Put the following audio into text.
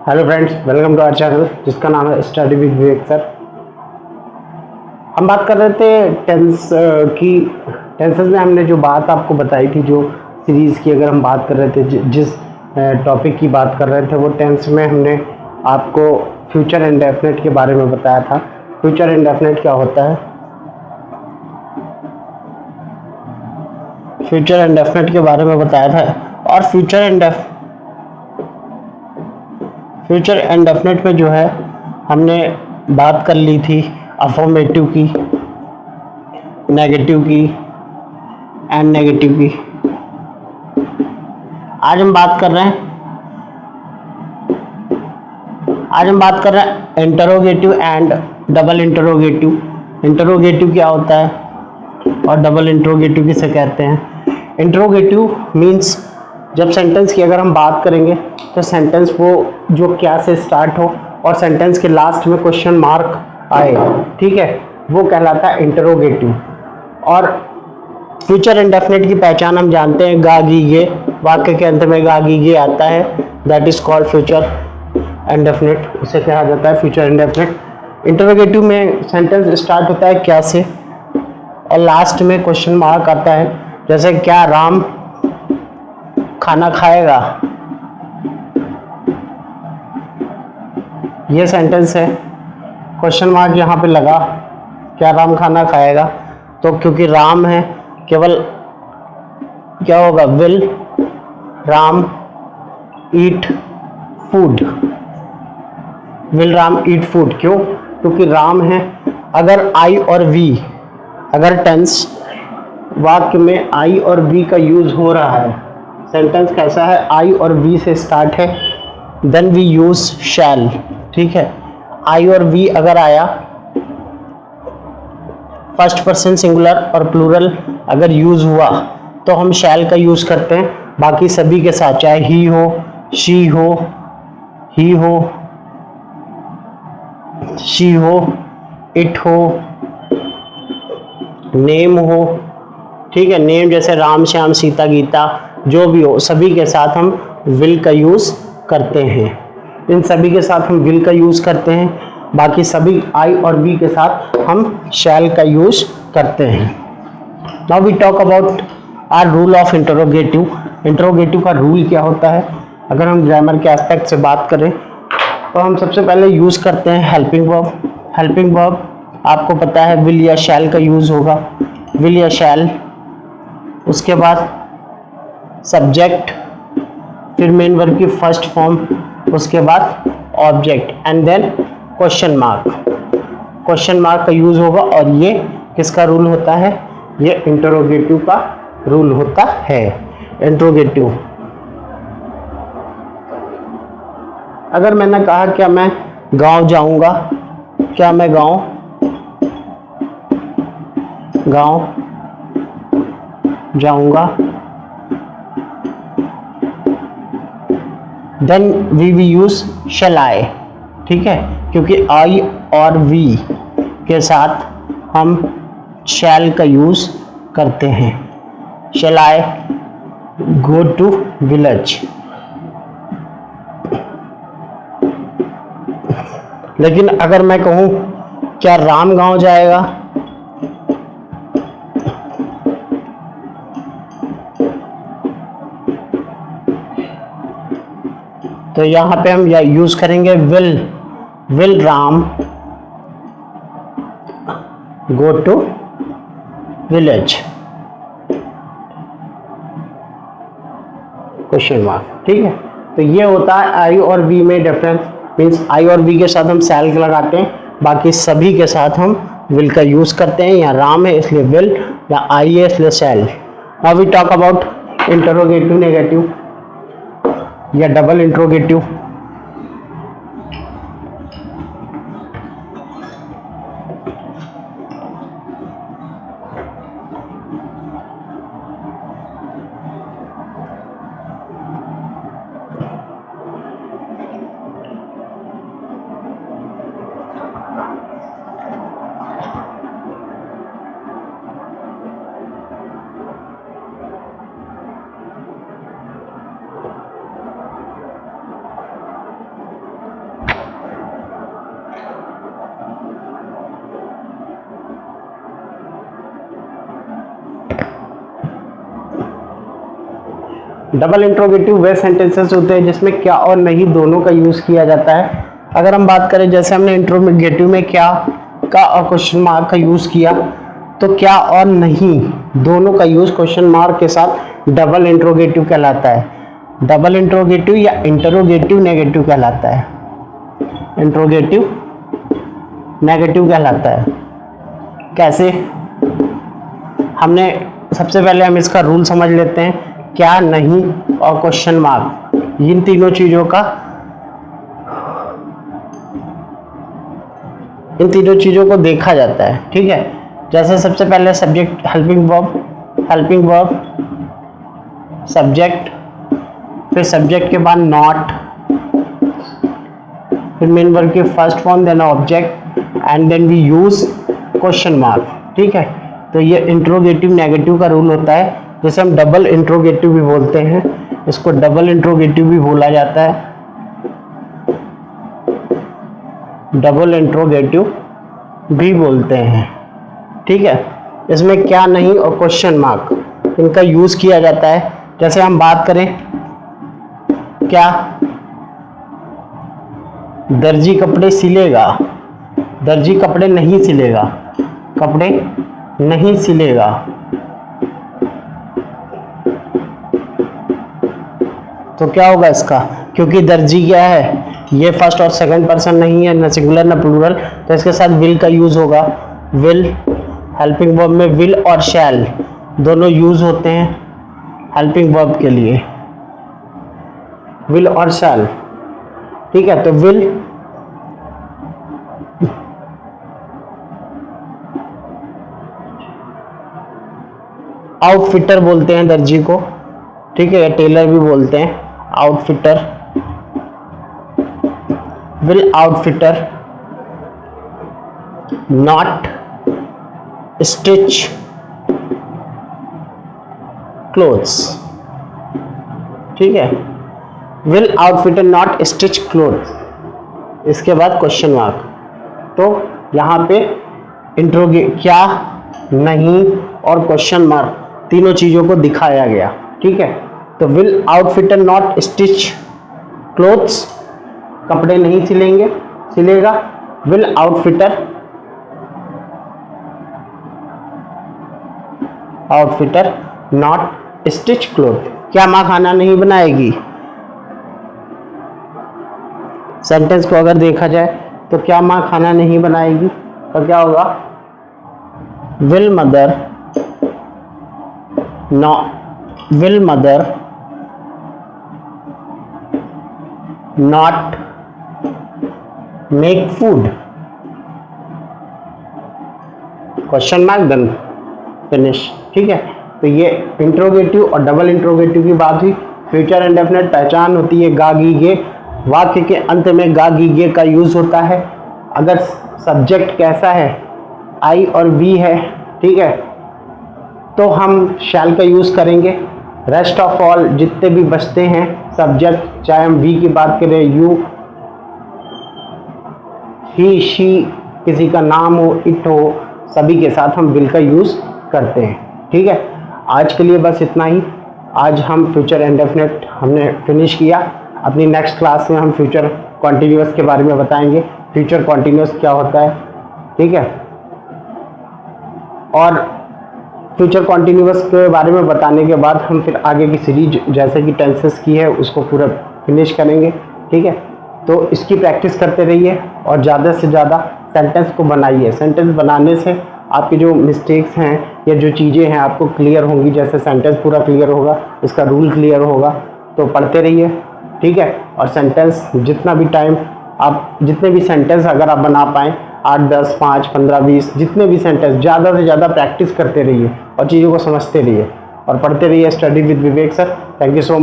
Hello friends, welcome to our channel जिसका नाम है स्टडी विद विवेक सर। हम बात कर रहे थे टेंस की। टेंसेस में हमने जो बात आपको बताई थी, जो सीरीज़ की अगर हम बात कर रहे थे, जिस टॉपिक की बात कर रहे थे, वो टेंस में हमने आपको फ्यूचर इंडेफिनिट के बारे में बताया था। फ्यूचर इंडेफिनिट क्या होता है? फ्यूचर इंडेफिनिट के बारे में बताया था। और फ्यूचर इंडेफिनिट में जो है हमने बात कर ली थी अफर्मेटिव की, नेगेटिव की एंड नेगेटिव की। आज हम बात कर रहे हैं interrogative and double interrogative. Interrogative क्या होता है और डबल इंटरोगेटिव किसे कहते हैं? इंटरोगेटिव मीन्स जब सेंटेंस की अगर हम बात करेंगे तो सेंटेंस वो जो क्या से स्टार्ट हो और सेंटेंस के लास्ट में क्वेश्चन मार्क आए, ठीक है, वो कहलाता है इंटरोगेटिव। और फ्यूचर इंडेफिनिट की पहचान हम जानते हैं, गा गी गे, वाक्य के अंत में गा गी गे आता है, that is called future indefinite, उसे कहा जाता है फ्यूचर इंडेफिनिट। इंटरोगेटिव में सेंटेंस स्टार्ट होता है क्या से और लास्ट में क्वेश्चन मार्क आता है, जैसे क्या राम खाना खाएगा, ये सेंटेंस है, क्वेश्चन मार्क यहाँ पे लगा, क्या राम खाना खाएगा, तो क्योंकि राम है केवल क्या होगा, will Ram eat food, will Ram eat food. क्यों? क्योंकि राम है। अगर आई और वी, अगर टेंस वाक्य में आई और वी का यूज हो रहा है, सेंटेंस कैसा है, आई और वी से स्टार्ट है, देन वी यूज शैल, ठीक है। आई और वी अगर आया, फर्स्ट पर्सन सिंगुलर और प्लूरल अगर यूज हुआ तो हम शैल का यूज करते हैं। बाकी सभी के साथ, चाहे ही हो, शी हो, ही हो, शी हो, इट हो, नेम हो, ठीक है, नेम जैसे राम श्याम सीता गीता, जो भी हो, सभी के साथ हम विल का यूज करते हैं। इन सभी के साथ हम विल का यूज करते हैं, बाकी सभी आई और बी के साथ हम शैल का यूज करते हैं। Now we talk about our rule of interrogative. Interrogative का रूल क्या होता है? अगर हम ग्रामर के एस्पेक्ट से बात करें तो हम सबसे पहले यूज करते हैं हेल्पिंग वर्ब। हेल्पिंग वर्ब आपको पता है विल या शैल का यूज होगा, विल या शैल, उसके बाद सब्जेक्ट, फिर मेन वर्ब की फर्स्ट फॉर्म, उसके बाद object and then question mark. Question mark का यूज होगा और ये किसका रूल होता है? ये इंटरोगेटिव का रूल होता है। इंटरोगेटिव, अगर मैंने कहा क्या मैं गांव जाऊंगा, क्या मैं गांव जाऊंगा, देन वी यूज शैल आई, ठीक है, क्योंकि आई और वी के साथ हम शैल का यूज करते हैं। शैल आई गो टू विलेज। लेकिन अगर मैं कहूं क्या राम गांव जाएगा, तो यहां पे हम यूज करेंगे will Ram go to village, question mark, ठीक है। तो ये होता है आई और वी में डिफरेंस, मीन्स आई और वी के साथ हम शैल लगाते हैं, बाकी सभी के साथ हम विल का यूज करते हैं। यहाँ राम है इसलिए विल, या आई है इसलिए shall. Now we talk about interrogative negative या डबल इंटरोगेटिव। डबल इंट्रोगेटिव वे सेंटेंसेस होते हैं जिसमें क्या और नहीं दोनों का यूज किया जाता है। अगर हम बात करें जैसे हमने इंट्रोगेटिव में क्या का और क्वेश्चन मार्क का यूज किया, तो क्या और नहीं दोनों का यूज क्वेश्चन मार्क के साथ डबल इंट्रोगेटिव कहलाता है। डबल इंट्रोगेटिव या इंटरोगेटिव नेगेटिव कहलाता है, इंट्रोगेटिव नेगेटिव कहलाता है। कैसे, हमने सबसे पहले हम इसका रूल समझ लेते हैं। क्या, नहीं और क्वेश्चन मार्क, इन तीनों चीजों को देखा जाता है। ठीक है, जैसे सबसे पहले सब्जेक्ट हेल्पिंग वर्ब सब्जेक्ट, फिर सब्जेक्ट के बाद नॉट, फिर मेन वर्ब की first form, then object and then we use question mark. ठीक है, तो ये इंट्रोगेटिव नेगेटिव का रूल होता है, जैसे हम डबल इंट्रोगेटिव भी बोलते हैं, इसको डबल इंट्रोगेटिव भी बोला जाता है, डबल इंट्रोगेटिव भी बोलते हैं। ठीक है, इसमें क्या, नहीं और क्वेश्चन मार्क इनका यूज किया जाता है। जैसे हम बात करें क्या, दर्जी कपड़े सिलेगा, दर्जी कपड़े नहीं सिलेगा, कपड़े नहीं सिलेगा। तो क्या होगा इसका, क्योंकि दर्जी क्या है, ये फर्स्ट और सेकंड पर्सन नहीं है, न सिंगुलर न प्लूरल, तो इसके साथ विल का यूज होगा। विल, हेल्पिंग वर्ब में विल और शैल दोनों यूज होते हैं हेल्पिंग वर्ब के लिए, विल और शैल। ठीक है, तो विल आउटफिटर बोलते हैं दर्जी को। ठीक है, टेलर भी बोलते हैं, outfitter, will outfitter not stitch clothes. ठीक है, will outfitter not stitch clothes, इसके बाद क्वेश्चन मार्क। तो यहाँ पे क्या, नहीं और क्वेश्चन मार्क तीनों चीजों को दिखाया गया। ठीक है, तो will outfitter not stitch clothes, कपड़े नहीं सिलेगा। Will outfitter not stitch cloth, क्या माँ खाना नहीं बनाएगी। सेंटेंस को अगर देखा जाए तो क्या माँ खाना नहीं बनाएगी, तो क्या होगा, will mother not make food, question mark, then finish. ठीक है, तो ये इंट्रोगेटिव और डबल इंट्रोगेटिव की बात हुई। फ्यूचर इंडेफिनिट पहचान होती है गा गी गे, वाक्य के अंत में गा गी गे का यूज होता है। अगर सब्जेक्ट कैसा है, आई और वी है, ठीक है, तो हम शैल का यूज करेंगे। रेस्ट ऑफ ऑल जितने भी बचते हैं सब्जेक्ट, चाहे हम वी की बात करें, यू, ही, शी, किसी का नाम हो, इट हो, सभी के साथ हम विल का यूज करते हैं। ठीक है, आज के लिए बस इतना ही। आज हम फ्यूचर इंडेफिनिट हमने फिनिश किया। अपनी नेक्स्ट क्लास में हम फ्यूचर कॉन्टिन्यूअस के बारे में बताएंगे, फ्यूचर कॉन्टिन्यूअस क्या होता है। ठीक है, और फ्यूचर कॉन्टिन्यूअस के बारे में बताने के बाद हम फिर आगे की सीरीज जैसे कि टेंसेस की है उसको पूरा फिनिश करेंगे। ठीक है, तो इसकी प्रैक्टिस करते रहिए और ज़्यादा से ज़्यादा सेंटेंस को बनाइए। सेंटेंस बनाने से आपकी जो मिस्टेक्स हैं या जो चीज़ें हैं आपको क्लियर होंगी। जैसे सेंटेंस पूरा क्लियर होगा, इसका रूल क्लियर होगा, तो पढ़ते रहिए। ठीक है, और सेंटेंस जितना भी टाइम आप, जितने भी सेंटेंस अगर आप बना पाएँ, 8, 10, 5, 15, 20, जितने भी सेंटेंस, ज़्यादा से ज़्यादा प्रैक्टिस करते रहिए और चीज़ों को समझते रहिए और पढ़ते रहिए। Study with Vivek sir, thank you so much.